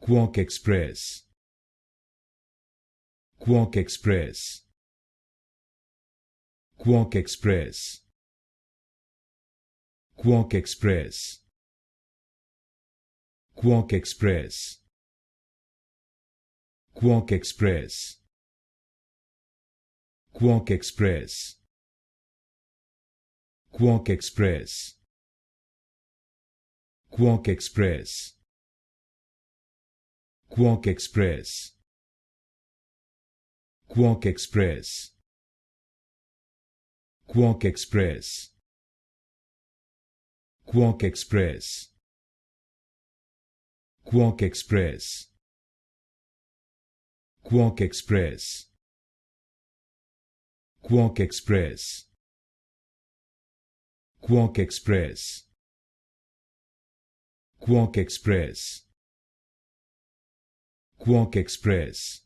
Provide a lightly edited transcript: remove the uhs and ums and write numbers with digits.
QuarkXPress, QuarkXPress, QuarkXPress, QuarkXPress, QuarkXPress, QuarkXPress, QuarkXPress, QuarkXPress, QuarkXPress, QuarkXPress, QuarkXPress, QuarkXPress, QuarkXPress, QuarkXPress, QuarkXPress, QuarkXPress, QuarkXPress, QuarkXPress, QuarkXPress,